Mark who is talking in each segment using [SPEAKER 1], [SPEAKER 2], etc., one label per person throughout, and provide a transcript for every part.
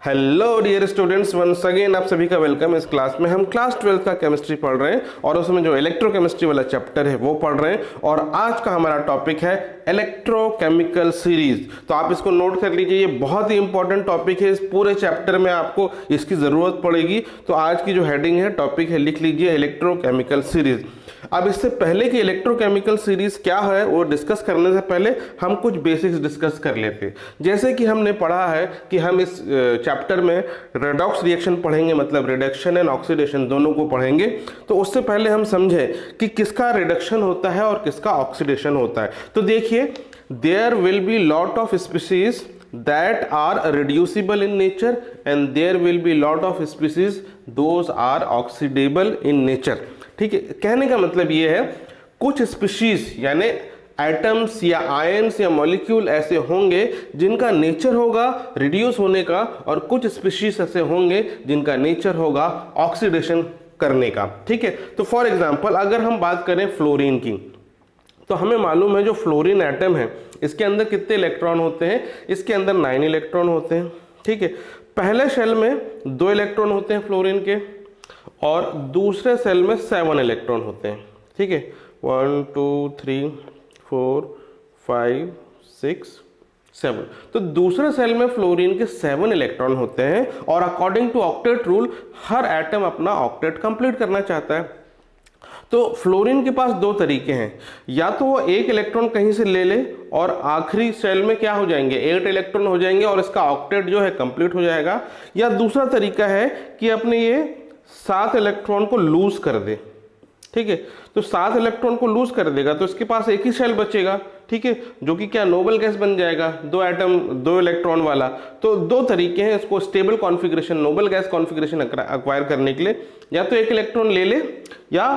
[SPEAKER 1] Hello dear students, once again आप सभी का वेलकम। इस क्लास में हम क्लास 12 का केमिस्ट्री पढ़ रहे हैं और उसमें जो इलेक्ट्रोकेमिस्ट्री वाला चैप्टर है वो पढ़ रहे हैं। और आज का हमारा टॉपिक है इलेक्ट्रोकेमिकल सीरीज। तो आप इसको नोट कर लीजिए, ये बहुत ही इंपॉर्टेंट टॉपिक है। इस पूरे चैप्टर में आपको इसकी ज़रूरत पड़ेगी। तो आज की जो हेडिंग है, टॉपिक है, लिख लीजिए इलेक्ट्रोकेमिकल सीरीज। अब इससे पहले कि इलेक्ट्रोकेमिकल सीरीज क्या है वो डिस्कस करने से पहले हम कुछ बेसिक्स डिस्कस कर लेते हैं। जैसे कि हमने पढ़ा है कि हम इस चैप्टर में रेडॉक्स रिएक्शन पढ़ेंगे, मतलब रिडक्शन एंड ऑक्सीडेशन दोनों को पढ़ेंगे। तो उससे पहले हम समझें कि किसका रिडक्शन होता है और किसका ऑक्सीडेशन होता है। तो देखिए, there will be lot of species that are reducible in nature and there will be lot of species those are oxidable in nature। ठीक है, कहने का मतलब ये है कुछ स्पीशीज यानी एटम्स या आयन्स या मॉलिक्यूल ऐसे होंगे जिनका नेचर होगा रिड्यूस होने का, और कुछ स्पीशीज ऐसे होंगे जिनका नेचर होगा ऑक्सीडेशन करने का। ठीक है, तो फॉर एग्जांपल अगर हम बात करें फ्लोरीन की, तो हमें मालूम है जो फ्लोरीन एटम है इसके अंदर कितने इलेक्ट्रॉन होते हैं। इसके अंदर 9 इलेक्ट्रॉन होते हैं। ठीक है, पहले शेल में 2 इलेक्ट्रॉन होते हैं फ्लोरीन के और दूसरे सेल में 7 इलेक्ट्रॉन होते हैं। ठीक है, 1 2 3 4 5 6 7। तो दूसरे सेल में फ्लोरीन के 7 इलेक्ट्रॉन होते हैं और अकॉर्डिंग टू ऑक्टेट रूल हर एटम अपना ऑक्टेट कंप्लीट करना चाहता है। तो फ्लोरीन के पास 2 तरीके हैं, या तो वो 1 इलेक्ट्रॉन कहीं से ले ले और आखिरी सेल में क्या हो जाएंगे, 8 इलेक्ट्रॉन हो जाएंगे और इसका ऑक्टेट जो है कंप्लीट हो जाएगा। या दूसरा तरीका है कि अपने ये 7 इलेक्ट्रॉन को लूज कर दे। ठीक है, तो 7 इलेक्ट्रॉन को लूज कर देगा तो इसके पास एक ही सेल बचेगा। ठीक है, जो कि क्या नोबल गैस बन जाएगा, 2 एटम 2 इलेक्ट्रॉन वाला। तो 2 तरीके हैं इसको stable configuration, noble gas configuration acquire करने के लिए, या तो 1 इलेक्ट्रॉन ले ले या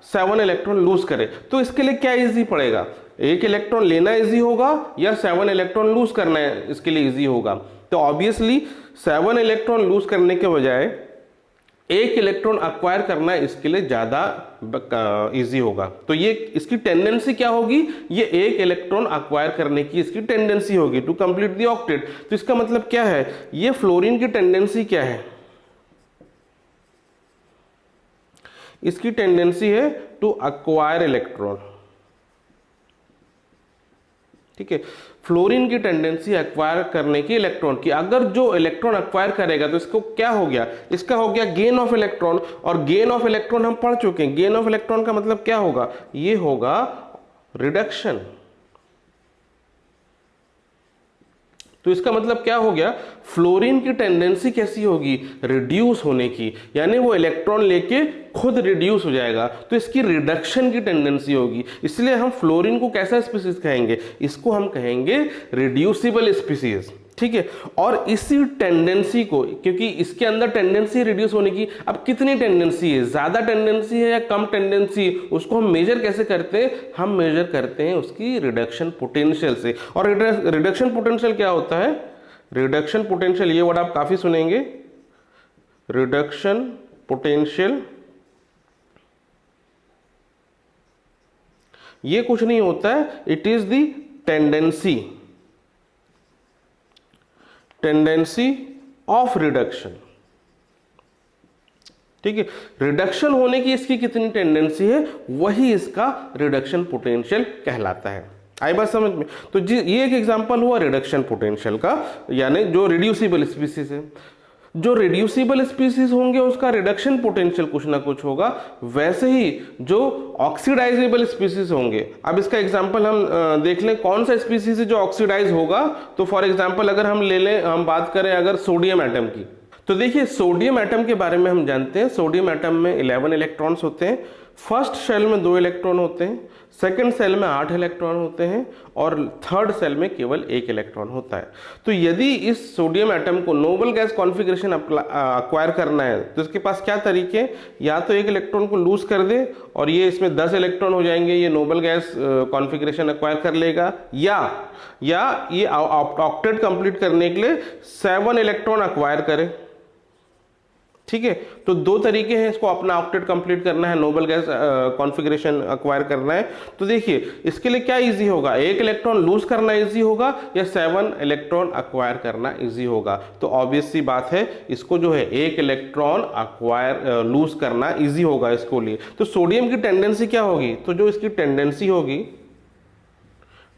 [SPEAKER 1] 7 इलेक्ट्रॉन लूज करे। तो इसके लिए क्या इजी पड़ेगा, 1 इलेक्ट्रॉन लेना इजी होगा या 7 इलेक्ट्रॉन लूज करना है इसके लिए इजी होगा। तो ऑब्वियसली 7 इलेक्ट्रॉन लूज करने के बजाय 1 इलेक्ट्रॉन अक्वायर करना इसके लिए ज्यादा इजी होगा। तो ये इसकी टेंडेंसी क्या होगी, ये 1 इलेक्ट्रॉन अक्वायर करने की इसकी टेंडेंसी होगी टू कंप्लीट द ऑक्टेट। तो इसका मतलब क्या है, ये फ्लोरीन की टेंडेंसी क्या है, इसकी टेंडेंसी है टू अक्वायर इलेक्ट्रॉन। ठीक है, फ्लोरीन की टेंडेंसी अक्वायर करने की इलेक्ट्रॉन की। अगर जो इलेक्ट्रॉन अक्वायर करेगा तो इसको क्या हो गया, इसका हो गया गेन ऑफ इलेक्ट्रॉन। और गेन ऑफ इलेक्ट्रॉन हम पढ़ चुके हैं, गेन ऑफ इलेक्ट्रॉन का मतलब क्या होगा, ये होगा रिडक्शन। तो इसका मतलब क्या हो गया, फ्लोरीन की टेंडेंसी कैसी होगी, रिड्यूस होने की, यानी वो इलेक्ट्रॉन लेके खुद रिड्यूस हो जाएगा। तो इसकी रिडक्शन की टेंडेंसी होगी। इसलिए हम फ्लोरीन को कैसा स्पीसीज कहेंगे, इसको हम कहेंगे रिड्यूसिबल स्पीसीज। ठीक है, और इसी टेंडेंसी को, क्योंकि इसके अंदर टेंडेंसी रिड्यूस होने की, अब कितनी टेंडेंसी है, ज्यादा टेंडेंसी है या कम टेंडेंसी, उसको हम मेजर कैसे करते हैं, हम मेजर करते हैं उसकी रिडक्शन पोटेंशियल से। और रिडक्शन पोटेंशियल क्या होता है, रिडक्शन पोटेंशियल, ये वर्ड आप काफी सुनेंगे, रिडक्शन पोटेंशियल ये कुछ नहीं होता है, it is the tendency of reduction. ठीक है, रिडक्शन होने की इसकी कितनी टेंडेंसी है, वही इसका रिडक्शन पोटेंशियल कहलाता है। आई बात समझ में। तो जी ये एक एग्जांपल हुआ रिडक्शन पोटेंशियल का, यानी जो रिड्यूसिबल स्पीसीज है। जो रिड्यूसिबल स्पीसीज होंगे उसका रिडक्शन पोटेंशियल कुछ ना कुछ होगा, वैसे ही जो ऑक्सीडाइजेबल स्पीसीज होंगे। अब इसका एग्जांपल हम देख लें, कौन सा स्पीसीज है जो ऑक्सीडाइज होगा। तो फॉर एग्जांपल अगर हम ले लें, हम बात करें अगर सोडियम एटम की, तो देखिए सोडियम एटम के बारे में हम जानते हैं, सोडियम एटम में 11 इलेक्ट्रॉन्स होते हैं। फर्स्ट सेल में 2 इलेक्ट्रॉन होते हैं, सेकंड सेल में 8 इलेक्ट्रॉन होते हैं और थर्ड सेल में केवल 1 इलेक्ट्रॉन होता है। तो यदि इस सोडियम एटम को नोबल गैस कॉन्फ़िगरेशन अक्वायर करना है तो इसके पास क्या तरीके हैं, या तो 1 इलेक्ट्रॉन को लूज कर दे और ये इसमें 10 इलेक्ट्रॉन हो जाएंगे, ये नोबल गैस कॉन्फ़िगरेशन अक्वायर कर लेगा, या ये ऑक्टेट कंप्लीट करने के लिए 7 इलेक्ट्रॉन अक्वायर करे। ठीक है। तो दो तरीके हैं इसको अपना ऑक्टेट कंप्लीट करना है, नोबल गैस कॉन्फ़िगरेशन एक्वायर करना है। तो देखिए इसके लिए क्या इजी होगा, एक इलेक्ट्रॉन लूज करना इजी होगा या 7 इलेक्ट्रॉन एक्वायर करना इजी होगा। तो ऑब्वियस सी बात है इसको जो है एक इलेक्ट्रॉन एक्वायर लूज करना इजी होगा इसको लिए। तो सोडियम की टेंडेंसी क्या होगी, तो जो इसकी टेंडेंसी होगी,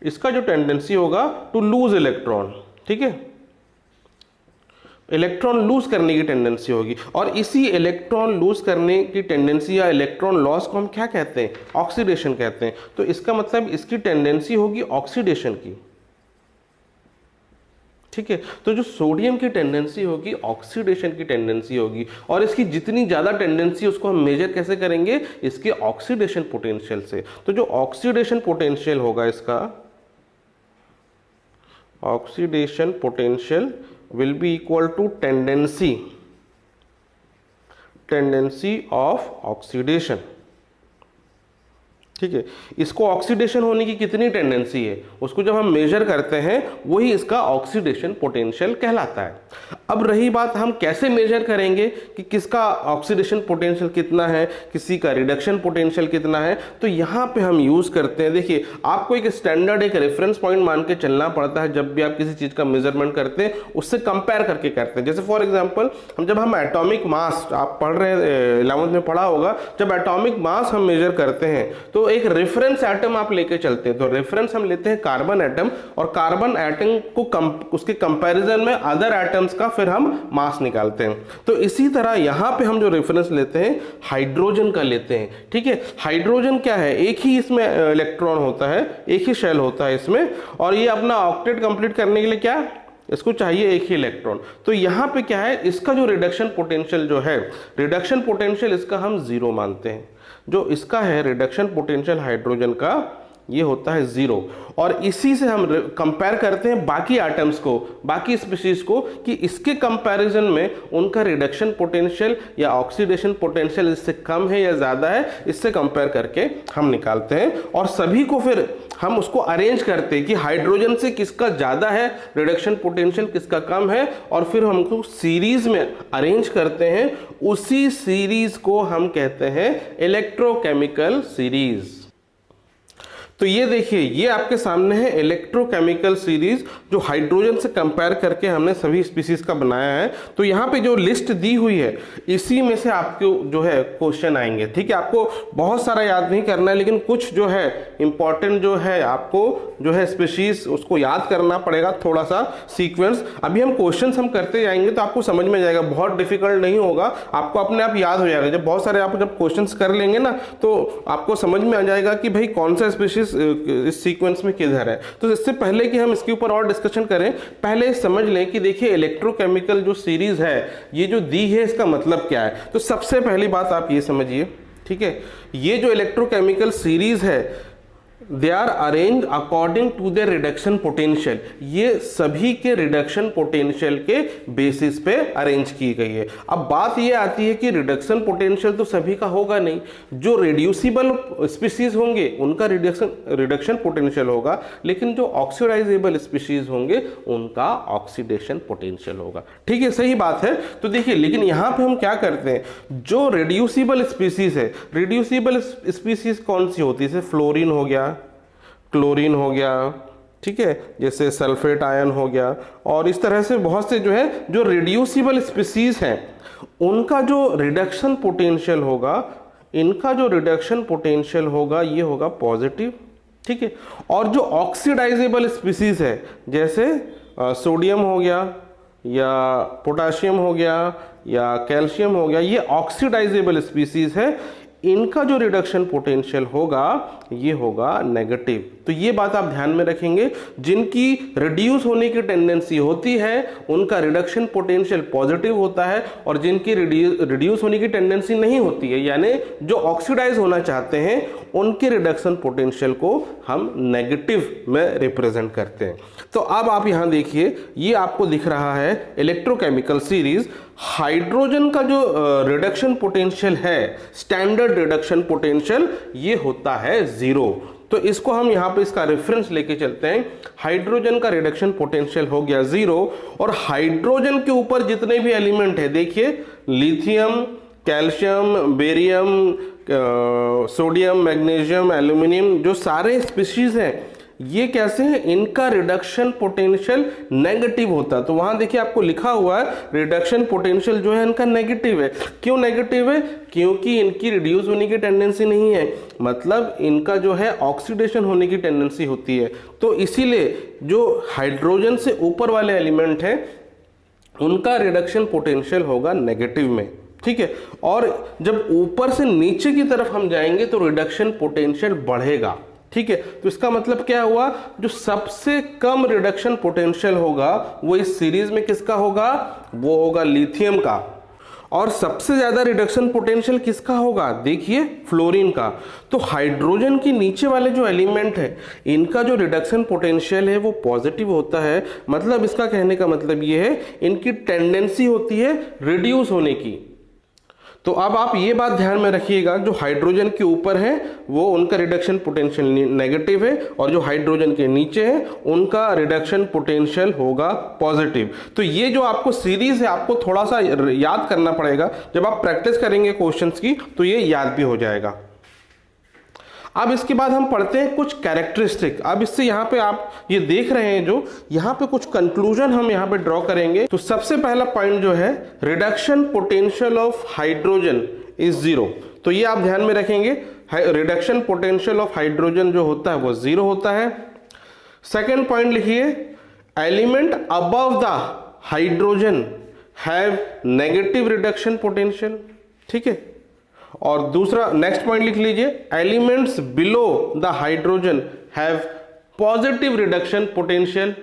[SPEAKER 1] इसका जो टेंडेंसी होगा टू लूज इलेक्ट्रॉन, ठीक है, इलेक्ट्रॉन लूज करने की टेंडेंसी होगी। और इसी इलेक्ट्रॉन लूज करने की टेंडेंसी या इलेक्ट्रॉन लॉस को हम क्या कहते हैं, ऑक्सीडेशन कहते हैं। तो इसका मतलब इसकी टेंडेंसी होगी ऑक्सीडेशन की, ठीक है। तो जो सोडियम की टेंडेंसी होगी ऑक्सीडेशन की टेंडेंसी होगी, और इसकी जितनी ज्यादा टेंडेंसी उसको हम मेजर कैसे करेंगे, इसके ऑक्सीडेशन पोटेंशियल से। तो जो ऑक्सीडेशन पोटेंशियल होगा इसका, oxidation potential will be equal to tendency of oxidation, ठीक है। इसको ऑक्सीडेशन होने की कितनी टेंडेंसी है उसको जब हम मेजर करते हैं वही इसका ऑक्सीडेशन पोटेंशियल कहलाता है। अब रही बात हम कैसे मेजर करेंगे कि किसका ऑक्सीडेशन पोटेंशियल कितना है, किसी का रिडक्शन पोटेंशियल कितना है। तो यहाँ पे हम यूज करते हैं, देखिए आपको एक स्टैंडर्ड एक रेफरेंस पॉइंट मान के चलना पड़ता है जब भी आप किसी चीज का मेजरमेंट करते हैं, उससे कंपेयर करके करते हैं। जैसे फॉर एग्जाम्पल जब हम एटॉमिक मास, आप पढ़ रहे हैं 11th में पढ़ा होगा, जब एटॉमिक मास हम मेजर करते हैं तो एक रेफरेंस एटम आप लेके चलते हैं। तो रेफरेंस हम लेते हैं कार्बन एटम, और कार्बन एटम को उसके कंपैरिजन में अदर एटम्स का फिर हम मास निकालते हैं। तो इसी तरह यहां पे हम जो रेफरेंस लेते हैं हाइड्रोजन का लेते हैं, ठीक है। हाइड्रोजन क्या है, एक ही इसमें इलेक्ट्रॉन होता है, एक ही शेल होता है इसमें, और ये अपना ऑक्टेट कंप्लीट करने के लिए क्या, इसको चाहिए एक ही इलेक्ट्रॉन। तो यहां पे क्या है, इसका जो रिडक्शन पोटेंशियल जो है, रिडक्शन पोटेंशियल इसका हम 0 मानते हैं। जो इसका है रिडक्शन पोटेंशियल हाइड्रोजन का, ये होता है 0। और इसी से हम कंपेयर करते हैं बाकी एटम्स को, बाकी स्पीशीज को, कि इसके कंपैरिजन में उनका रिडक्शन पोटेंशियल या ऑक्सीडेशन पोटेंशियल इससे कम है या ज़्यादा है, इससे कंपेयर करके हम निकालते हैं। और सभी को फिर हम उसको अरेंज करते हैं कि हाइड्रोजन से किसका ज़्यादा है रिडक्शन पोटेंशियल, किसका कम है, और फिर हमको सीरीज में अरेंज करते हैं। उसी सीरीज को हम कहते हैं इलेक्ट्रोकेमिकल सीरीज। तो ये देखिए, ये आपके सामने है इलेक्ट्रोकेमिकल सीरीज, जो हाइड्रोजन से कंपेयर करके हमने सभी स्पीसीज का बनाया है। तो यहाँ पे जो लिस्ट दी हुई है इसी में से आपको जो है क्वेश्चन आएंगे, ठीक है। आपको बहुत सारा याद नहीं करना है, लेकिन कुछ जो है इंपॉर्टेंट जो है आपको जो है स्पीशीज उसको याद करना पड़ेगा, थोड़ा सा सीक्वेंस। अभी हम क्वेश्चंस हम करते जाएंगे तो आपको समझ में जाएगा, बहुत डिफिकल्ट नहीं होगा, आपको अपने आप याद हो जाएगा। जब बहुत सारे आप जब क्वेश्चंस कर लेंगे ना तो आपको समझ में आ जाएगा कि भाई कौन सा स्पीशीज इस सीक्वेंस में किधर है। तो इससे पहले कि हम इसके ऊपर और डिस्कशन करें, पहले समझ लें कि देखिए इलेक्ट्रोकेमिकल जो सीरीज है ये जो दी है इसका मतलब क्या है। तो सबसे पहली बात आप ये समझिए, ठीक है, ये जो इलेक्ट्रोकेमिकल सीरीज है they are arrange according to their reduction potential. ये सभी के रिडक्शन पोटेंशियल के बेसिस पे अरेंज की गई है। अब बात ये आती है कि रिडक्शन पोटेंशियल तो सभी का होगा नहीं, जो रिड्यूसिबल स्पीशीज होंगे उनका रिडक्शन पोटेंशियल होगा, लेकिन जो ऑक्सीडाइजेबल स्पीशीज होंगे उनका ऑक्सीडेशन पोटेंशियल होगा, ठीक है, सही बात है। तो देखिए, लेकिन यहां पे हम क्या करते हैं, जो रिड्यूसिबल स्पीशीज है, रिड्यूसिबल स्पीशीज कौन सी होती है, जैसे फ्लोरीन हो गया, क्लोरीन हो गया, ठीक है, जैसे सल्फेट आयन हो गया, और इस तरह से बहुत से जो है जो रिड्यूसिबल स्पीशीज हैं उनका जो रिडक्शन पोटेंशियल होगा, इनका जो रिडक्शन पोटेंशियल होगा ये होगा पॉजिटिव, ठीक है। और जो ऑक्सीडाइजेबल स्पीशीज है जैसे सोडियम हो गया या पोटाशियम हो गया या कैल्शियम हो गया, ये ऑक्सीडाइजेबल स्पीशीज है, इनका जो रिडक्शन पोटेंशियल होगा ये होगा नेगेटिव। तो ये बात आप ध्यान में रखेंगे, जिनकी रिड्यूस होने की टेंडेंसी होती है उनका रिडक्शन पोटेंशियल पॉजिटिव होता है, और जिनकी रिड्यूस होने की टेंडेंसी नहीं होती है यानी जो ऑक्सीडाइज होना चाहते हैं उनके रिडक्शन पोटेंशियल को हम नेगेटिव में रिप्रेजेंट करते हैं। तो अब आप यहां देखिए, ये आपको दिख रहा है इलेक्ट्रोकेमिकल सीरीज। हाइड्रोजन का जो रिडक्शन पोटेंशियल है, स्टैंडर्ड रिडक्शन पोटेंशियल, ये होता है 0। तो इसको हम यहाँ पे इसका रेफरेंस लेके चलते हैं। हाइड्रोजन का रिडक्शन पोटेंशियल हो गया 0 और हाइड्रोजन के ऊपर जितने भी एलिमेंट है, देखिए lithium, calcium, barium, sodium, magnesium, aluminium, जो सारे स्पीशीज हैं ये कैसे हैं, इनका रिडक्शन पोटेंशियल नेगेटिव होता है। तो वहां देखिए आपको लिखा हुआ है रिडक्शन पोटेंशियल जो है इनका नेगेटिव है। क्यों नेगेटिव है? क्योंकि इनकी रिड्यूस होने की टेंडेंसी नहीं है, मतलब इनका जो है ऑक्सीडेशन होने की टेंडेंसी होती है। तो इसीलिए जो हाइड्रोजन से ऊपर वाले एलिमेंट हैं उनका रिडक्शन पोटेंशियल होगा नेगेटिव में, ठीक है। और जब ऊपर से नीचे की तरफ हम जाएंगे तो रिडक्शन पोटेंशियल बढ़ेगा, ठीक है। तो इसका मतलब क्या हुआ, जो सबसे कम रिडक्शन पोटेंशियल होगा वो इस सीरीज में किसका होगा, वो होगा लिथियम का। और सबसे ज्यादा रिडक्शन पोटेंशियल किसका होगा, देखिए फ्लोरीन का। तो हाइड्रोजन के नीचे वाले जो एलिमेंट है इनका जो रिडक्शन पोटेंशियल है वो पॉजिटिव होता है, मतलब इसका कहने का मतलब ये है इनकी टेंडेंसी होती है रिड्यूस होने की। तो अब आप ये बात ध्यान में रखिएगा, जो हाइड्रोजन के ऊपर है वो उनका रिडक्शन पोटेंशियल नेगेटिव है और जो हाइड्रोजन के नीचे है उनका रिडक्शन पोटेंशियल होगा पॉजिटिव। तो ये जो आपको सीरीज है आपको थोड़ा सा याद करना पड़ेगा, जब आप प्रैक्टिस करेंगे क्वेश्चंस की तो ये याद भी हो जाएगा। अब इसके बाद हम पढ़ते हैं कुछ कैरेक्टरिस्टिक। अब इससे यहाँ पे आप ये देख रहे हैं जो यहाँ पे कुछ कंक्लूजन हम यहाँ पे ड्रॉ करेंगे। तो सबसे पहला पॉइंट जो है reduction potential of hydrogen is 0। तो ये आप ध्यान में रखेंगे, रिडक्शन पोटेंशियल ऑफ हाइड्रोजन जो होता है वो 0 होता है। सेकेंड पॉइंट लिखिए, element above the hydrogen have negative reduction potential, ठीक है। और दूसरा नेक्स्ट पॉइंट लिख लीजिए, elements below the hydrogen have positive reduction potential.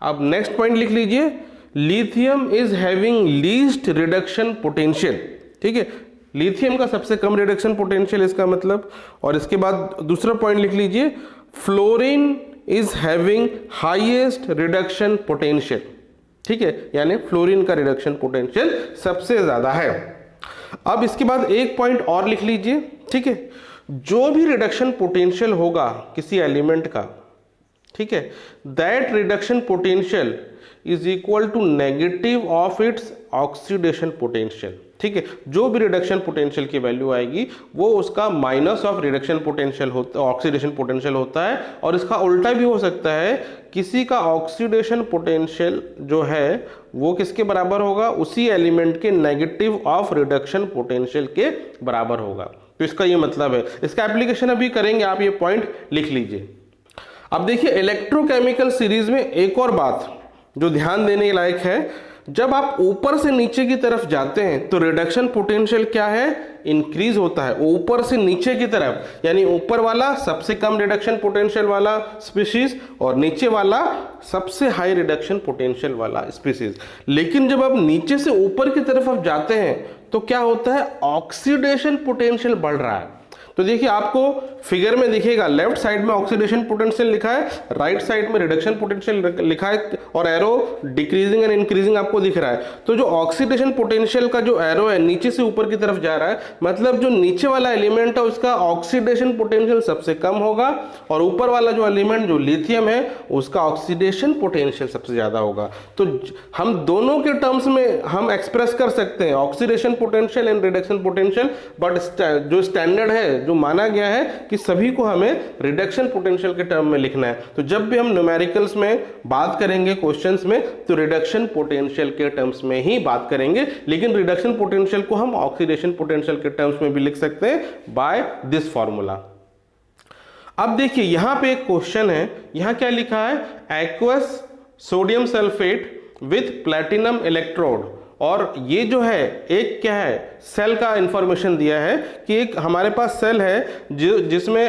[SPEAKER 1] अब नेक्स्ट पॉइंट लिख लीजिए, lithium is having least reduction potential, ठीक है। लिथियम का सबसे कम रिडक्शन पोटेंशियल इसका मतलब। और इसके बाद दूसरा पॉइंट लिख लीजिए, fluorine is having highest reduction potential, ठीक है, यानी फ्लोरीन का रिडक्शन पोटेंशियल सबसे ज्यादा है। अब इसके बाद एक पॉइंट और लिख लीजिए, ठीक है, जो भी रिडक्शन पोटेंशियल होगा किसी एलिमेंट का, ठीक है, that reduction potential is equal to negative of its oxidation potential, ठीक है। जो भी रिडक्शन पोटेंशियल की वैल्यू आएगी वो उसका माइनस ऑफ रिडक्शन पोटेंशियल होता है, ऑक्सीडेशन पोटेंशियल होता है। और इसका उल्टा भी हो सकता है, किसी का ऑक्सीडेशन पोटेंशियल जो है वो किसके बराबर होगा, उसी एलिमेंट के नेगेटिव ऑफ रिडक्शन पोटेंशियल के बराबर होगा। तो इसका ये मतलब है, इसका एप्लीकेशन अभी करेंगे, आप ये पॉइंट लिख लीजिए। अब देखिए इलेक्ट्रोकेमिकल सीरीज में एक और बात जो ध्यान देने लायक है, जब आप ऊपर से नीचे की तरफ जाते हैं तो रिडक्शन पोटेंशियल क्या है, इंक्रीज होता है ऊपर से नीचे की तरफ, यानी ऊपर वाला सबसे कम रिडक्शन पोटेंशियल वाला स्पीशीज और नीचे वाला सबसे हाई रिडक्शन पोटेंशियल वाला स्पीशीज। लेकिन जब आप नीचे से ऊपर की तरफ आप जाते हैं तो क्या होता है, ऑक्सीडेशन पोटेंशियल बढ़ रहा है। तो देखिए आपको फिगर में दिखेगा, लेफ्ट साइड में ऑक्सीडेशन पोटेंशियल लिखा है, राइट साइड में रिडक्शन पोटेंशियल लिखा है और एरो डिक्रीजिंग एंड इंक्रीजिंग आपको दिख रहा है। तो जो ऑक्सीडेशन पोटेंशियल का जो एरो है नीचे से ऊपर की तरफ जा रहा है, मतलब जो नीचे वाला एलिमेंट है उसका ऑक्सीडेशन पोटेंशियल सबसे कम होगा और ऊपर वाला जो एलिमेंट जो लिथियम है उसका ऑक्सीडेशन पोटेंशियल सबसे ज्यादा होगा। तो हम दोनों के टर्म्स में हम एक्सप्रेस कर सकते हैं oxidation potential and reduction potential, but जो स्टैंडर्ड है, जो माना गया है कि सभी को हमें रिडक्शन पोटेंशियल के टर्म में लिखना है। तो जब भी हम न्यूमेरिकल्स में बात करेंगे क्वेश्चंस में तो रिडक्शन पोटेंशियल के टर्म्स में ही बात करेंगे, लेकिन रिडक्शन पोटेंशियल को हम ऑक्सीडेशन पोटेंशियल के टर्म्स में भी लिख सकते हैं बाय दिस फॉर्मूला। अब देखिए यहां पे एक क्वेश्चन है, यहां क्या लिखा है, aqueous sodium sulphate with platinum electrode. और ये जो है एक क्या है, सेल का इंफॉर्मेशन दिया है कि एक हमारे पास सेल है जिसमें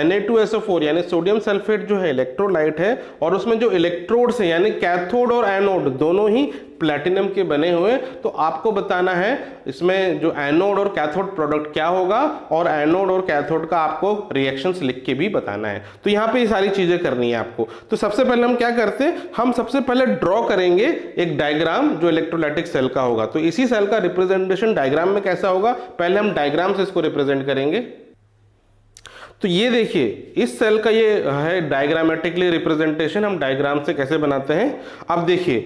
[SPEAKER 1] Na2SO4 यानी सोडियम सल्फेट जो है इलेक्ट्रोलाइट है और उसमें जो इलेक्ट्रोड्स है यानी कैथोड और एनोड दोनों ही प्लैटिनम के बने हुए। तो आपको बताना है इसमें जो एनोड और कैथोड प्रोडक्ट क्या होगा और एनोड और कैथोड का आपको रिएक्शंस लिख के भी बताना है। तो यहाँ पे ये सारी चीजें करनी है आपको। तो सबसे पहले हम क्या करते हैं, हम सबसे पहले ड्रॉ करेंगे एक डायग्राम जो इलेक्ट्रोलाइटिक सेल का होगा। तो इसी सेल का रिप्रेजेंटेशन डायग्राम में कैसा होगा, पहले हम डायग्राम से इसको रिप्रेजेंट करेंगे। तो ये देखिए इस सेल का ये है डायग्रामेटिकली रिप्रेजेंटेशन, हम डायग्राम से कैसे बनाते हैं। अब देखिए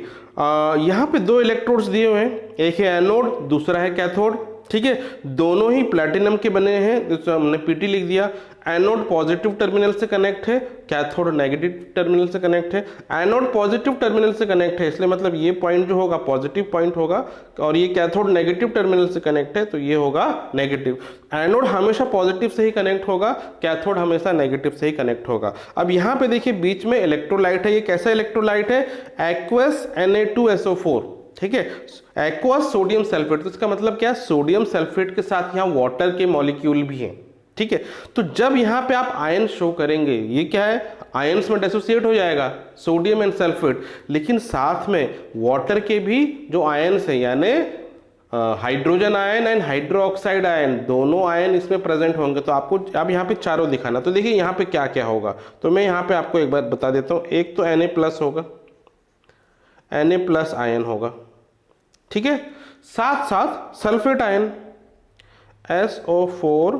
[SPEAKER 1] यहाँ पे दो इलेक्ट्रोड्स दिए हुए हैं, एक है एनोड दूसरा है कैथोड, ठीक है, दोनों ही प्लैटिनम के बने हैं, तो हमने पीटी लिख दिया। एनोड पॉजिटिव टर्मिनल से कनेक्ट है, कैथोड नेगेटिव टर्मिनल से कनेक्ट है। एनोड पॉजिटिव टर्मिनल से कनेक्ट है इसलिए मतलब ये पॉइंट जो होगा पॉजिटिव पॉइंट होगा, और ये कैथोड नेगेटिव टर्मिनल से कनेक्ट है तो ये होगा नेगेटिव। एनोड हमेशा पॉजिटिव से ही कनेक्ट होगा, कैथोड हमेशा नेगेटिव से ही कनेक्ट होगा। अब यहाँ पे देखिए बीच में इलेक्ट्रोलाइट है, ये कैसा इलेक्ट्रोलाइट है, एक्वस Na2SO4, ठीक है, एक्वस सोडियम सल्फेट। तो इसका मतलब क्या है, सोडियम सल्फेट के साथ यहाँ वाटर के मॉलिक्यूल भी हैं, ठीक है। तो जब यहाँ पे आप आयन शो करेंगे, ये क्या है, आयंस में डिसोसिएट हो जाएगा सोडियम एंड सल्फेट, लेकिन साथ में वाटर के भी जो आयंस है यानी hydrogen ion and hydroxide ion, दोनों आयन इसमें प्रेजेंट होंगे। तो आपको अब यहाँ पे चारों दिखाना। तो देखिए यहाँ पे क्या क्या होगा, तो मैं यहाँ पे आपको एक बार बता देता हूँ। एक तो Na+ होगा, Na+ आयन होगा, ठीक है, साथ साथ सल्फेट आयन SO4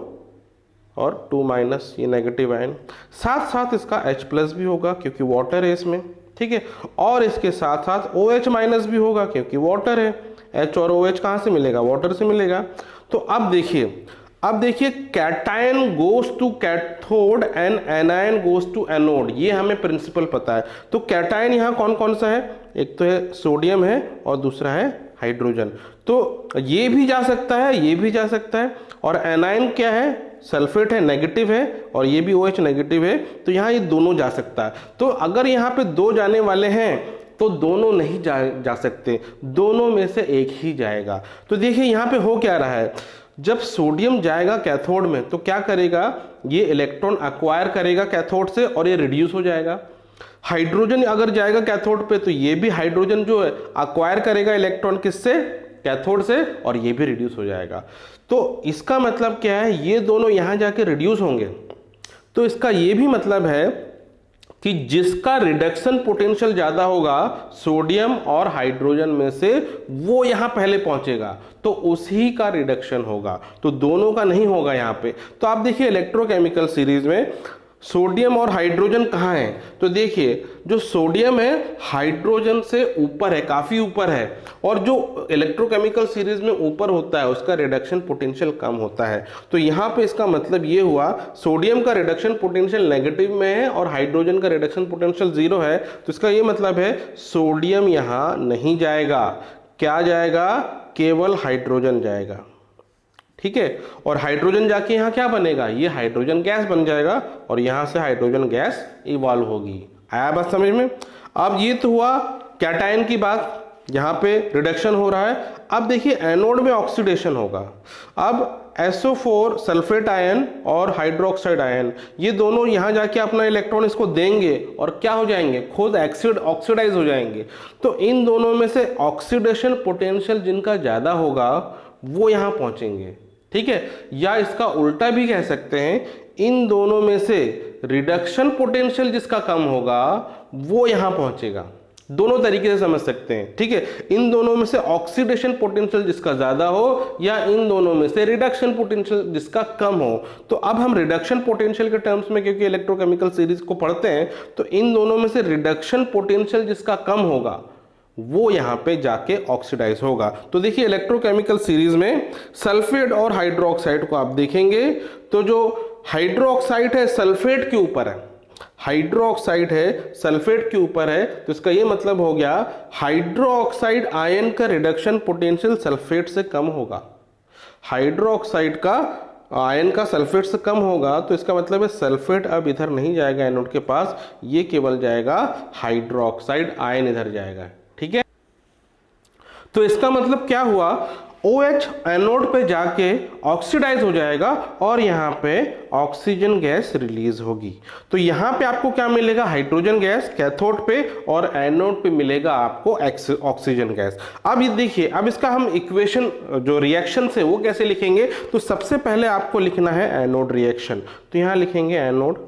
[SPEAKER 1] और 2- ये नेगेटिव आयन, साथ साथ इसका H+ भी होगा क्योंकि वाटर है इसमें, ठीक है, और इसके साथ साथ OH- भी होगा क्योंकि वाटर है। H और OH कहाँ से मिलेगा, वाटर से मिलेगा। तो अब देखिए cation goes to cathode and anion goes to anode, ये हमें प्रिंसिपल पता है। तो कैटायन यहाँ कौन कौन सा है, एक तो है सोडियम है और दूसरा है हाइड्रोजन। तो ये भी जा सकता है, ये भी जा सकता है। और एनायन क्या है, सल्फेट है, नेगेटिव है, और ये भी OH नेगेटिव है, तो यहाँ ये दोनों जा सकता है। तो अगर यहाँ पे दो जाने वाले हैं तो दोनों नहीं जा सकते, दोनों में से एक ही जाएगा। तो देखिए यहाँ पे हो क्या रहा है, जब सोडियम जाएगा कैथोड में तो क्या करेगा, ये इलेक्ट्रॉन अक्वायर करेगा कैथोड से और ये रिड्यूस हो जाएगा। हाइड्रोजन अगर जाएगा कैथोड पे तो ये भी हाइड्रोजन जो है अक्वायर करेगा इलेक्ट्रॉन किससे, कैथोड से, और ये भी रिड्यूस हो जाएगा। तो इसका मतलब क्या है, ये दोनों यहां जाके रिड्यूस होंगे। तो इसका ये भी मतलब है कि जिसका रिडक्शन पोटेंशियल ज्यादा होगा सोडियम और हाइड्रोजन में से, वो यहां पहले पहुंचेगा तो उसी का रिडक्शन होगा, तो दोनों का नहीं होगा यहां पे। तो आप देखिए इलेक्ट्रोकेमिकल सीरीज में सोडियम और हाइड्रोजन कहाँ है, तो देखिए जो सोडियम है हाइड्रोजन से ऊपर है, काफी ऊपर है, और जो इलेक्ट्रोकेमिकल सीरीज में ऊपर होता है उसका रिडक्शन पोटेंशियल कम होता है। तो यहाँ पे इसका मतलब ये हुआ सोडियम का रिडक्शन पोटेंशियल नेगेटिव में है और हाइड्रोजन का रिडक्शन पोटेंशियल 0 है। तो इसका ये मतलब है सोडियम यहाँ नहीं जाएगा, क्या जाएगा, केवल हाइड्रोजन जाएगा, ठीक है। और हाइड्रोजन जाके यहाँ क्या बनेगा, ये हाइड्रोजन गैस बन जाएगा और यहाँ से हाइड्रोजन गैस इवॉल्व होगी। आया बात समझ में। अब ये तो हुआ कैटायन की बात, यहाँ पे रिडक्शन हो रहा है। अब देखिए एनोड में ऑक्सीडेशन होगा। अब SO4 सल्फेट आयन और हाइड्रोक्साइड आयन, ये दोनों यहाँ जाके अपना इलेक्ट्रॉन इसको देंगे और क्या हो जाएंगे, खुद ऑक्सीडाइज हो जाएंगे। तो इन दोनों में से ऑक्सीडेशन पोटेंशियल जिनका ज्यादा होगा वो यहाँ पहुंचेंगे, ठीक है। या इसका उल्टा भी कह सकते हैं, इन दोनों में से रिडक्शन पोटेंशियल जिसका कम होगा वो यहां पहुंचेगा। दोनों तरीके से समझ सकते हैं, ठीक है। इन दोनों में से ऑक्सीडेशन पोटेंशियल जिसका ज्यादा हो या इन दोनों में से रिडक्शन पोटेंशियल जिसका कम हो। तो अब हम रिडक्शन पोटेंशियल के टर्म्स में क्योंकि इलेक्ट्रोकेमिकल सीरीज को पढ़ते हैं, तो इन दोनों में से रिडक्शन पोटेंशियल जिसका कम होगा वो यहाँ पे जाके ऑक्सीडाइज होगा। तो देखिए इलेक्ट्रोकेमिकल सीरीज में सल्फेट और हाइड्रोक्साइड को आप देखेंगे तो जो हाइड्रोक्साइड है सल्फेट के ऊपर है, हाइड्रोक्साइड है सल्फेट के ऊपर है, तो इसका ये मतलब हो गया हाइड्रोक्साइड आयन का रिडक्शन पोटेंशियल सल्फेट से कम होगा। हाइड्रोक्साइड का आयन का सल्फेट से कम होगा, तो इसका मतलब है सल्फेट अब इधर नहीं जाएगा एनोड के पास, ये केवल जाएगा हाइड्रोक्साइड आयन इधर जाएगा, ठीक है। तो इसका मतलब क्या हुआ, OH एनोड पे जाके ऑक्सीडाइज हो जाएगा और यहाँ पे ऑक्सीजन गैस रिलीज होगी। तो यहाँ पे आपको क्या मिलेगा, हाइड्रोजन गैस कैथोड पे, और एनोड पे मिलेगा आपको ऑक्सीजन गैस। अब ये देखिए, अब इसका हम इक्वेशन जो रिएक्शन से वो कैसे लिखेंगे, तो सबसे पहले आपको लिखना है एनोड रिएक्शन। तो यहाँ लिखेंगे एनोड,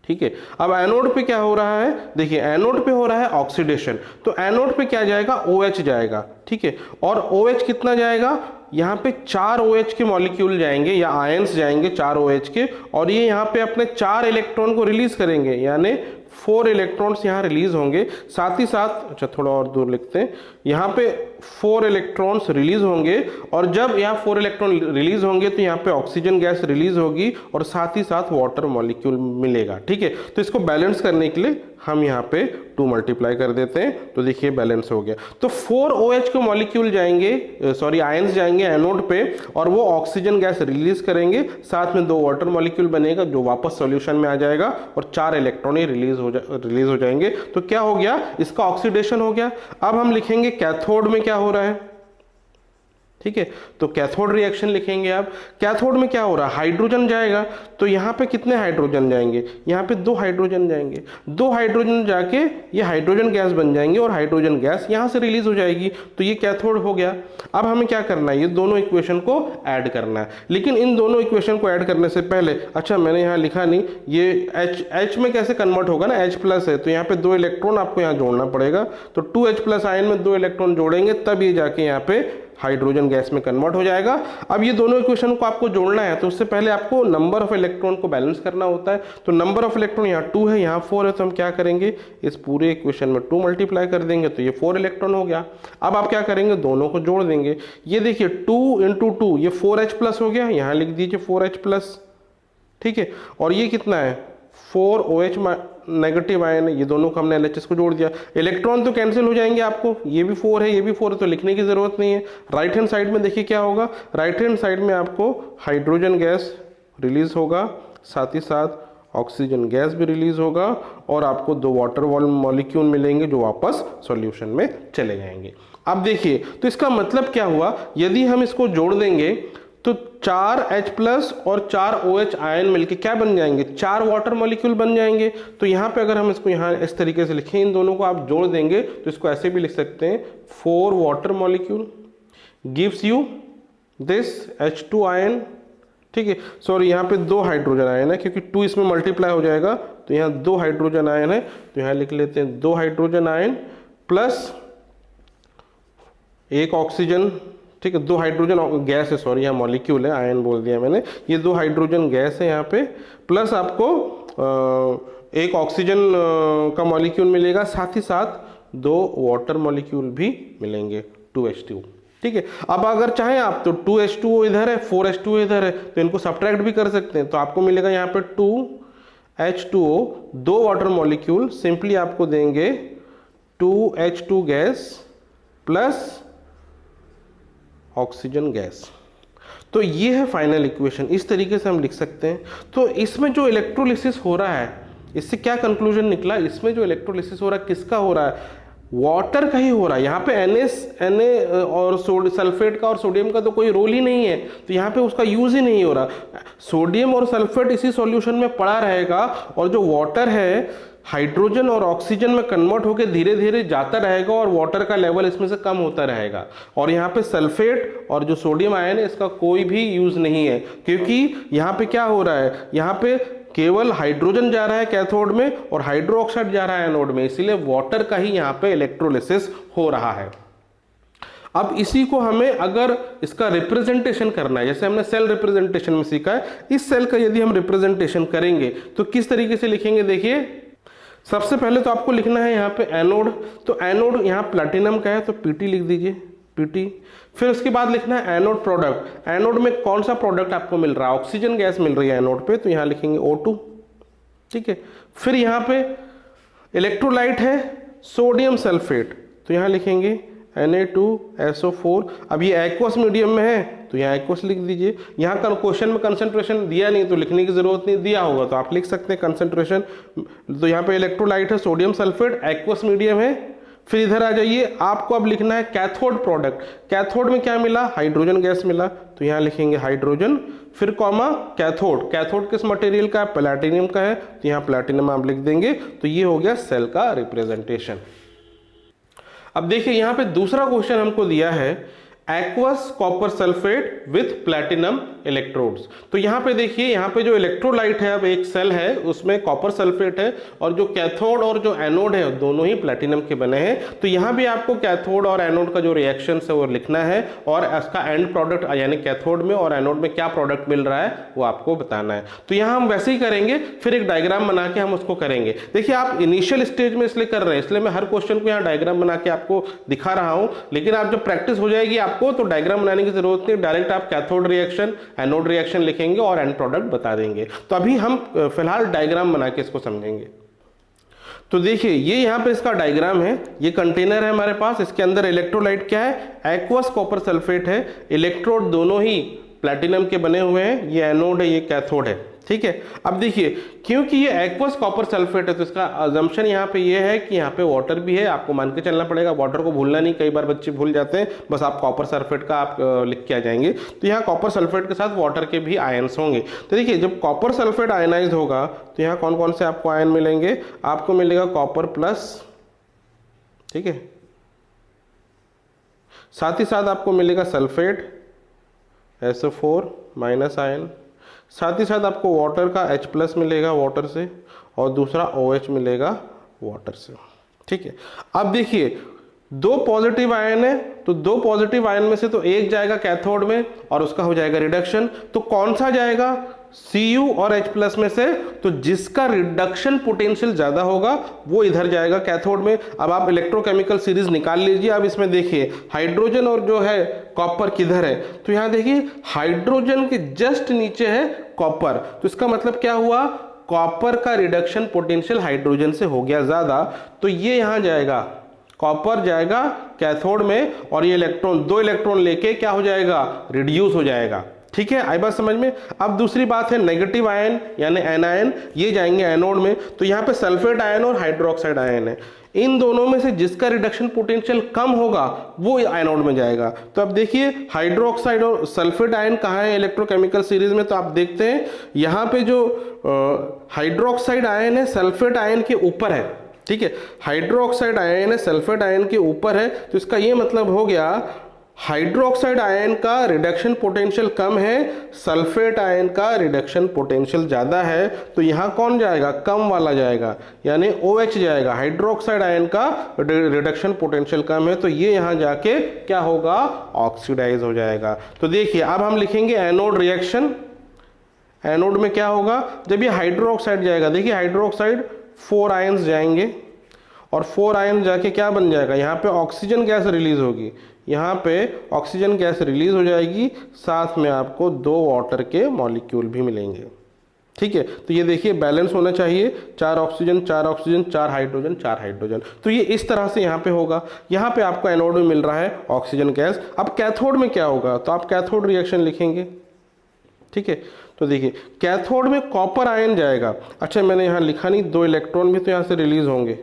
[SPEAKER 1] ठीक है। अब एनोड पे क्या हो रहा है, देखिए एनोड पे हो रहा है ऑक्सीडेशन, तो एनोड पे क्या जाएगा, OH जाएगा, ठीक है। और OH कितना जाएगा, यहाँ पे 4 OH के मॉलिक्यूल जाएंगे या आयंस जाएंगे 4 OH के, और ये यहाँ पे अपने 4 इलेक्ट्रॉन को रिलीज करेंगे, यानी 4 इलेक्ट्रॉन्स यहाँ रिलीज होंगे। साथ ही साथ, अच्छा थोड़ा और दूर लिखते हैं, यहाँ पे 4 इलेक्ट्रॉन्स रिलीज होंगे, और जब यहाँ 4 इलेक्ट्रॉन रिलीज होंगे तो यहाँ पे ऑक्सीजन गैस रिलीज होगी और साथ ही साथ वाटर मॉलिक्यूल मिलेगा। ठीक है, तो इसको बैलेंस करने के लिए हम यहाँ पे 2 मल्टीप्लाई कर देते हैं, तो देखिए बैलेंस हो गया। तो 4 OH के मॉलिक्यूल जाएंगे, सॉरी आयंस जाएंगे एनोड पे, और वो ऑक्सीजन गैस रिलीज करेंगे, साथ में 2 वाटर मॉलिक्यूल बनेगा जो वापस सॉल्यूशन में आ जाएगा, और 4 इलेक्ट्रॉन ही रिलीज हो जाएंगे। तो क्या हो गया, इसका ऑक्सीडेशन हो गया। अब हम लिखेंगे कैथोड में क्या हो रहा है। ठीक है, तो कैथोड रिएक्शन लिखेंगे। आप कैथोड में क्या हो रहा है, हाइड्रोजन जाएगा, तो यहाँ पे कितने हाइड्रोजन जाएंगे, यहाँ पे 2 हाइड्रोजन जाएंगे। 2 हाइड्रोजन जाके ये हाइड्रोजन गैस बन जाएंगे और हाइड्रोजन गैस यहाँ से रिलीज हो जाएगी, तो ये कैथोड हो गया। अब हमें क्या करना है, ये दोनों इक्वेशन को ऐड करना है। लेकिन इन दोनों इक्वेशन को ऐड करने से पहले, अच्छा मैंने यहाँ लिखा नहीं, ये H में कैसे कन्वर्ट होगा ना, H+ है तो यहाँ पे 2 इलेक्ट्रॉन आपको यहाँ जोड़ना पड़ेगा, तो 2H+ आयन में 2 इलेक्ट्रॉन जोड़ेंगे तब ये जाके यहाँ पे हाइड्रोजन गैस में कन्वर्ट हो जाएगा। अब ये दोनों इक्वेशन को आपको जोड़ना है, तो उससे पहले आपको नंबर ऑफ इलेक्ट्रॉन को बैलेंस करना होता है। तो नंबर ऑफ इलेक्ट्रॉन यहाँ 2 है, यहाँ 4 है, तो हम क्या करेंगे, इस पूरे इक्वेशन में 2 मल्टीप्लाई कर देंगे, तो ये 4 इलेक्ट्रॉन हो गया। अब आप क्या करेंगे, दोनों को जोड़ देंगे। ये देखिए 2 × 2, ये 4H+ हो गया, यहाँ लिख दीजिए 4H+। ठीक है, और ये कितना है, 4 OH नेगेटिव आयन है, ये दोनों को हमने LHS को जोड़ दिया। इलेक्ट्रॉन तो कैंसिल हो जाएंगे आपको, ये भी 4 है, ये भी 4 है, तो लिखने की जरूरत नहीं है। राइट हैंड साइड में देखिए क्या होगा, राइट हैंड साइड में आपको हाइड्रोजन गैस रिलीज होगा, साथ ही साथ ऑक्सीजन गैस भी रिलीज होगा, और आपको 2 वाटर मॉलिक्यूल मिलेंगे जो वापस सॉल्यूशन में चले जाएंगे। अब देखिए, तो इसका मतलब क्या हुआ, यदि हम इसको जोड़ देंगे तो 4H+ और 4 OH आयन मिलके क्या बन जाएंगे, 4 वाटर मॉलिक्यूल बन जाएंगे। तो यहाँ पे अगर हम इसको यहाँ इस तरीके से लिखें, इन दोनों को आप जोड़ देंगे तो इसको ऐसे भी लिख सकते हैं, 4 water molecule gives you this H2 ion. ठीक है, सॉरी यहाँ पे 2 हाइड्रोजन आयन है, क्योंकि 2 इसमें मल्टीप्लाई हो जाएगा, तो यहाँ 2 हाइड्रोजन आयन है, तो यहाँ लिख लेते हैं 2 हाइड्रोजन आयन प्लस 1 ऑक्सीजन। ठीक है, 2 हाइड्रोजन गैस है, सॉरी यहाँ मॉलिक्यूल है, आयन बोल दिया मैंने, ये 2 हाइड्रोजन गैस है यहाँ पे, प्लस आपको 1 ऑक्सीजन का मॉलिक्यूल मिलेगा, साथ ही साथ 2 वाटर मॉलिक्यूल भी मिलेंगे, 2H2। ठीक है, अब अगर चाहें आप तो 2H2O इधर है, 4H2O इधर है, तो इनको सब्ट्रैक्ट भी कर सकते हैं, तो आपको मिलेगा यहाँ पे 2H2O, 2 वाटर मॉलिक्यूल सिंपली आपको देंगे 2H2 gas plus oxygen gas. तो ये है फाइनल इक्वेशन, इस तरीके से हम लिख सकते हैं। तो इसमें जो इलेक्ट्रोलिसिस हो रहा है, इससे क्या कंक्लूजन निकला, इसमें जो इलेक्ट्रोलिसिस हो रहा है किसका हो रहा है, वाटर का ही हो रहा है। यहाँ पे Na और सल्फेट का और सोडियम का तो कोई रोल ही नहीं है, तो यहाँ पे उसका यूज ही नहीं हो रहा। सोडियम और सल्फेट इसी सॉल्यूशन में पड़ा रहेगा, और जो वाटर है हाइड्रोजन और ऑक्सीजन में कन्वर्ट होकर धीरे धीरे जाता रहेगा, और वाटर का लेवल इसमें से कम होता रहेगा। और यहाँ पे सल्फेट और जो सोडियम आयन है इसका कोई भी यूज नहीं है, क्योंकि यहाँ पे क्या हो रहा है, यहाँ पे केवल हाइड्रोजन जा रहा है कैथोड में और हाइड्रो ऑक्साइड जा रहा है एनोड में, इसीलिए वाटर का ही यहाँ पे इलेक्ट्रोलिसिस हो रहा है। अब इसी को हमें अगर इसका रिप्रेजेंटेशन करना है, जैसे हमने सेल रिप्रेजेंटेशन में सीखा है, इस सेल का यदि हम रिप्रेजेंटेशन करेंगे तो किस तरीके से लिखेंगे, देखिए सबसे पहले तो आपको लिखना है यहाँ पे एनोड, तो एनोड यहाँ प्लैटिनम का है तो Pt लिख दीजिए, Pt। फिर उसके बाद लिखना है एनोड प्रोडक्ट, एनोड में कौन सा प्रोडक्ट आपको मिल रहा है, ऑक्सीजन गैस मिल रही है एनोड पे, तो यहाँ लिखेंगे O2। ठीक है, फिर यहाँ पे इलेक्ट्रोलाइट है सोडियम सल्फेट, तो यहाँ लिखेंगे Na2SO4। अब ये एक्वस मीडियम में है तो यहाँ एक्वस लिख दीजिए। यहाँ का क्वेश्चन में कंसंट्रेशन दिया नहीं तो लिखने की जरूरत नहीं, दिया होगा तो आप लिख सकते हैं कंसंट्रेशन। तो यहाँ पे इलेक्ट्रोलाइट है सोडियम सल्फेट, एक्वस मीडियम है। फिर इधर आ जाइए, आपको अब लिखना है कैथोड प्रोडक्ट। कैथोड में क्या मिला, हाइड्रोजन गैस मिला, तो यहाँ लिखेंगे हाइड्रोजन, फिर कॉमा कैथोड। कैथोड किस मटेरियल का है, प्लैटिनम का है, तो यहाँ प्लैटिनम आप लिख देंगे। तो ये हो गया सेल का रिप्रेजेंटेशन। अब देखिए यहाँ पे दूसरा क्वेश्चन हमको दिया है, aqueous copper sulphate with platinum electrodes. तो यहाँ पे देखिए, यहाँ पे जो इलेक्ट्रोलाइट है, अब एक सेल है उसमें कॉपर सल्फेट है और जो कैथोड और जो एनोड है दोनों ही प्लैटिनम के बने हैं। तो यहाँ भी आपको कैथोड और एनोड का जो रिएक्शन है वो लिखना है और इसका एंड प्रोडक्ट यानी कैथोड में और एनोड में क्या प्रोडक्ट मिल रहा है वो आपको बताना है। तो यहाँ हम वैसे ही करेंगे, फिर एक डायग्राम बना के हम उसको करेंगे। देखिए आप इनिशियल स्टेज में इसलिए कर रहे हैं, इसलिए मैं हर क्वेश्चन को यहाँ डायग्राम बना के आपको दिखा रहा हूँ, लेकिन आप जब प्रैक्टिस हो जाएगी आपको तो डायग्राम बनाने की जरूरत नहीं, डायरेक्ट आप कैथोड रिएक्शन एनोड रिएक्शन लिखेंगे और एंड प्रोडक्ट बता देंगे। तो अभी हम फिलहाल डायग्राम बना के इसको समझेंगे। तो देखिए ये यहाँ पे इसका डायग्राम है, ये कंटेनर है हमारे पास, इसके अंदर इलेक्ट्रोलाइट क्या है, एक्वस कॉपर सल्फेट है, इलेक्ट्रोड दोनों ही प्लैटिनम के बने हुए हैं, ये एनोड है ये कैथोड है, ठीक है। अब देखिए क्योंकि ये एक्वस कॉपर सल्फेट है तो इसका अजम्पशन यहाँ पे ये है कि यहाँ पे वाटर भी है, आपको मान के चलना पड़ेगा, वाटर को भूलना नहीं, कई बार बच्चे भूल जाते हैं, बस आप कॉपर सल्फेट का आप लिख के आ जाएंगे। तो यहाँ कॉपर सल्फेट के साथ वाटर के भी आयन्स होंगे। तो देखिए जब कॉपर सल्फेट आयनाइज होगा तो यहाँ कौन कौन से आपको आयन मिलेंगे, आपको मिलेगा कॉपर प्लस, ठीक है, साथ ही साथ आपको मिलेगा सल्फेट SO4 माइनस आयन, साथ ही साथ आपको वाटर का H प्लस मिलेगा वाटर से और दूसरा OH मिलेगा वाटर से, ठीक है। अब देखिए दो पॉजिटिव आयन है तो दो पॉजिटिव आयन में से तो एक जाएगा कैथोड में और उसका हो जाएगा रिडक्शन, तो कौन सा जाएगा, Cu और H प्लस में से, तो जिसका रिडक्शन पोटेंशियल ज्यादा होगा वो इधर जाएगा कैथोड में। अब आप इलेक्ट्रोकेमिकल सीरीज निकाल लीजिए। अब इसमें देखिए हाइड्रोजन और जो है कॉपर किधर है, तो यहाँ देखिए हाइड्रोजन के जस्ट नीचे है कॉपर, तो इसका मतलब क्या हुआ, कॉपर का रिडक्शन पोटेंशियल हाइड्रोजन से हो गया ज्यादा, तो ये यहाँ जाएगा, कॉपर जाएगा कैथोड में और ये इलेक्ट्रॉन दो इलेक्ट्रॉन लेके क्या हो जाएगा, रिड्यूस हो जाएगा, ठीक है। आई बात समझ में। अब दूसरी बात है नेगेटिव आयन यानी एनायन, ये जाएंगे एनोड में, तो यहाँ पे सल्फेट आयन और हाइड्रोक्साइड आयन है, इन दोनों में से जिसका रिडक्शन पोटेंशियल कम होगा वो एनोड में जाएगा। तो अब देखिए हाइड्रोक्साइड और सल्फेट आयन कहाँ है इलेक्ट्रोकेमिकल सीरीज में, तो आप देखते हैं यहाँ पे जो हाइड्रोक्साइड आयन है सल्फेट आयन के ऊपर है, ठीक है, हाइड्रोक्साइड आयन है सल्फेट आयन के ऊपर है, तो इसका ये मतलब हो गया हाइड्रोक्साइड आयन का रिडक्शन पोटेंशियल कम है, सल्फेट आयन का रिडक्शन पोटेंशियल ज्यादा है, तो यहाँ कौन जाएगा, कम वाला जाएगा यानी OH जाएगा, हाइड्रोक्साइड आयन का रिडक्शन पोटेंशियल कम है, तो ये यहाँ जाके क्या होगा, ऑक्सीडाइज हो जाएगा। तो देखिए अब हम लिखेंगे एनोड रिएक्शन, एनोड में क्या होगा, जब ये हाइड्रोक्साइड जाएगा, देखिए हाइड्रोक्साइड 4 आयन्स जाएंगे और 4 आयन जाके क्या बन जाएगा, यहाँ पे ऑक्सीजन गैस रिलीज होगी, यहाँ पे ऑक्सीजन गैस रिलीज हो जाएगी, साथ में आपको 2 वाटर के मॉलिक्यूल भी मिलेंगे, ठीक है। तो ये देखिए बैलेंस होना चाहिए, 4 ऑक्सीजन 4 ऑक्सीजन 4 हाइड्रोजन 4 हाइड्रोजन, तो ये इस तरह से यहाँ पे होगा। यहाँ पे आपको एनोड में मिल रहा है ऑक्सीजन गैस। अब कैथोड में क्या होगा, तो आप कैथोड रिएक्शन लिखेंगे, ठीक है। तो देखिए कैथोड में कॉपर आयन जाएगा, अच्छा मैंने यहाँ लिखा नहीं, 2 इलेक्ट्रॉन भी तो यहाँ से रिलीज होंगे,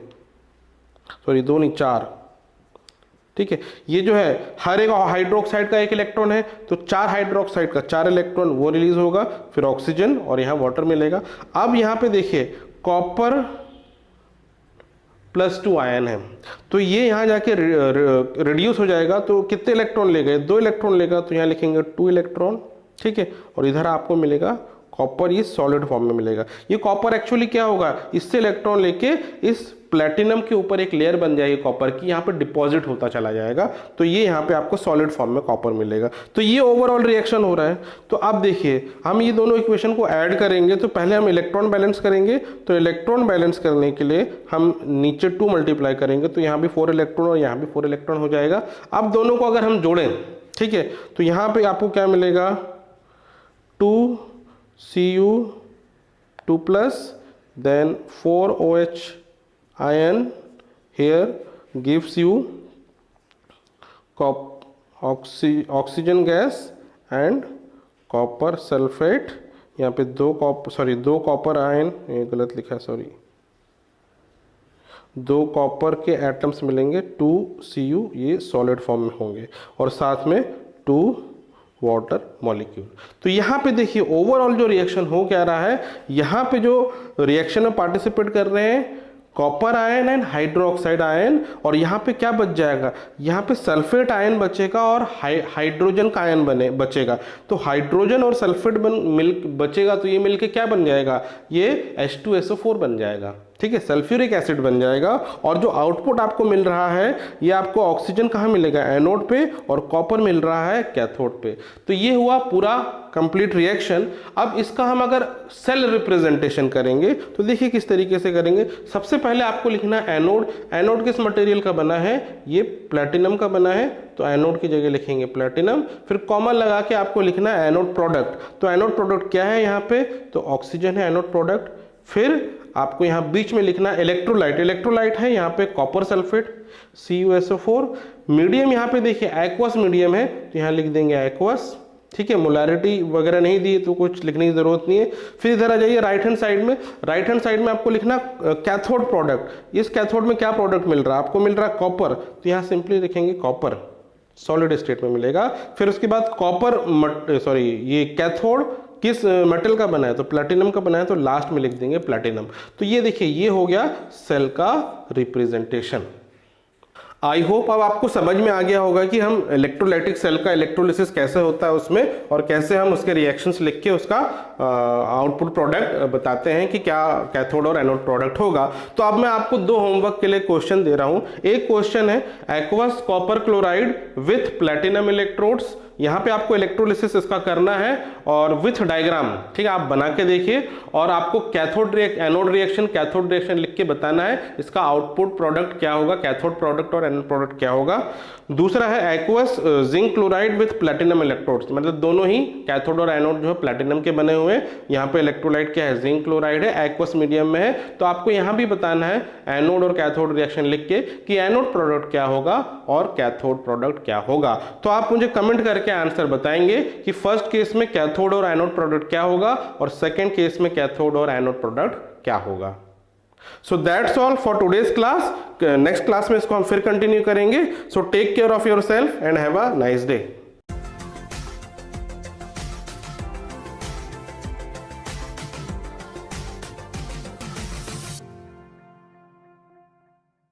[SPEAKER 1] सॉरी 2 नहीं 4, ठीक है। ये जो है हर एक हाइड्रोक्साइड का 1 इलेक्ट्रॉन है, तो 4 हाइड्रोक्साइड का 4 इलेक्ट्रॉन वो रिलीज होगा, फिर ऑक्सीजन और यहाँ वाटर मिलेगा। अब यहाँ पे देखिए कॉपर +2 आयन है, तो ये यहाँ जाके रिड्यूस हो जाएगा, तो कितने इलेक्ट्रॉन ले गए, 2 इलेक्ट्रॉन लेगा, तो यहाँ लिखेंगे 2 इलेक्ट्रॉन, ठीक है। और इधर आपको मिलेगा कॉपर, ये सॉलिड फॉर्म में मिलेगा। ये कॉपर एक्चुअली क्या होगा, इससे इलेक्ट्रॉन लेके इस प्लेटिनम के ऊपर एक लेयर बन जाएगी कॉपर की, यहाँ पे डिपॉजिट होता चला जाएगा, तो ये यहाँ पे आपको सॉलिड फॉर्म में कॉपर मिलेगा। तो ये ओवरऑल रिएक्शन हो रहा है। तो अब देखिए हम ये दोनों इक्वेशन को ऐड करेंगे, तो पहले हम इलेक्ट्रॉन बैलेंस करेंगे, तो इलेक्ट्रॉन बैलेंस करने के लिए हम नीचे 2 मल्टीप्लाई करेंगे, तो यहाँ भी 4 इलेक्ट्रॉन और यहाँ भी 4 इलेक्ट्रॉन हो जाएगा। अब दोनों को अगर हम जोड़ें, ठीक है, तो यहाँ पे आपको क्या मिलेगा, 2Cu2+ then 4OH ion here gives you oxygen gas and copper sulfate। यहाँ पे 2 कॉपर आयन, ये गलत लिखा है सॉरी, 2 कॉपर के एटम्स मिलेंगे, 2Cu ये सॉलिड फॉर्म में होंगे और साथ में 2 वाटर मॉलिक्यूल। तो यहाँ पे देखिए ओवरऑल जो रिएक्शन हो क्या रहा है, यहाँ पे जो रिएक्शन में पार्टिसिपेट कर रहे हैं copper ion and hydroxide ion, और यहाँ पे क्या बच जाएगा, यहाँ पे सल्फेट आयन बचेगा और हाइड्रोजन का आयन बचेगा। तो हाइड्रोजन और सल्फेट बचेगा, तो ये मिलके क्या बन जाएगा, ये H2SO4 बन जाएगा, ठीक है, सल्फ्यूरिक एसिड बन जाएगा। और जो आउटपुट आपको मिल रहा है, ये आपको ऑक्सीजन कहाँ मिलेगा, एनोड पे, और कॉपर मिल रहा है कैथोड पे। तो ये हुआ पूरा कंप्लीट रिएक्शन। अब इसका हम अगर सेल रिप्रेजेंटेशन करेंगे तो देखिए किस तरीके से करेंगे। सबसे पहले आपको लिखना है एनोड। एनोड किस मटेरियल का बना है, ये प्लैटिनम का बना है, तो एनोड की जगह लिखेंगे प्लैटिनम। फिर कॉमा लगा के आपको लिखना है एनोड प्रोडक्ट। तो एनोड प्रोडक्ट क्या है यहाँ पे, तो ऑक्सीजन है एनोड प्रोडक्ट। फिर आपको यहाँ बीच में लिखना इलेक्ट्रोलाइट। इलेक्ट्रोलाइट है यहाँ पे कॉपर सल्फेट CuSO4। मीडियम यहाँ पे देखिए एक्वस मीडियम है, तो यहाँ लिख देंगे एक्वस, ठीक है, मोलारिटी वगैरह नहीं दी तो कुछ लिखने की जरूरत नहीं है। फिर इधर आ जाइए राइट हैंड साइड में। राइट हैंड साइड में आपको लिखना कैथोड प्रोडक्ट। इस कैथोड में क्या प्रोडक्ट मिल रहा है, आपको मिल रहा है कॉपर, तो यहाँ सिंपली लिखेंगे कॉपर, सॉलिड स्टेट में मिलेगा। फिर उसके बाद ये कैथोड किस मेटल का बना है, तो प्लैटिनम का बना है, तो लास्ट में लिख देंगे प्लैटिनम। तो ये देखिए ये हो गया सेल का रिप्रेजेंटेशन। आई होप अब आपको समझ में आ गया होगा कि हम इलेक्ट्रोलाइटिक सेल का इलेक्ट्रोलिसिस कैसे होता है उसमें, और कैसे हम उसके रिएक्शंस लिख के उसका आउटपुट प्रोडक्ट बताते हैं कि क्या कैथोड और एनोड प्रोडक्ट होगा। तो अब मैं आपको 2 होमवर्क के लिए क्वेश्चन दे रहा हूं। एक क्वेश्चन है aqueous copper chloride with platinum electrodes. यहाँ पे आपको इलेक्ट्रोलिसिस इसका करना है और विथ डायग्राम, ठीक है, आप बना के देखिए, और आपको एनोड रिएक्शन कैथोड रिएक्शन लिख के बताना है इसका आउटपुट प्रोडक्ट क्या होगा, कैथोड प्रोडक्ट और एनोड प्रोडक्ट क्या होगा। दूसरा है aqueous zinc chloride with platinum electrodes, मतलब दोनों ही कैथोड और एनोड जो है प्लैटिनम के बने हुए हैं। यहाँ पे इलेक्ट्रोलाइट क्या है, जिंक क्लोराइड है, एक्वस मीडियम में है। तो आपको यहाँ भी बताना है एनोड और कैथोड रिएक्शन लिख के कि एनोड प्रोडक्ट क्या होगा और कैथोड प्रोडक्ट क्या होगा। तो आप मुझे कमेंट करके आंसर बताएंगे कि फर्स्ट केस में कैथोड और एनोड प्रोडक्ट क्या होगा और सेकंड केस में कैथोड और एनोड प्रोडक्ट क्या होगा। So that's all for today's class. Next class में इसको हम फिर कंटिन्यू करेंगे। So take care of yourself and have a nice day.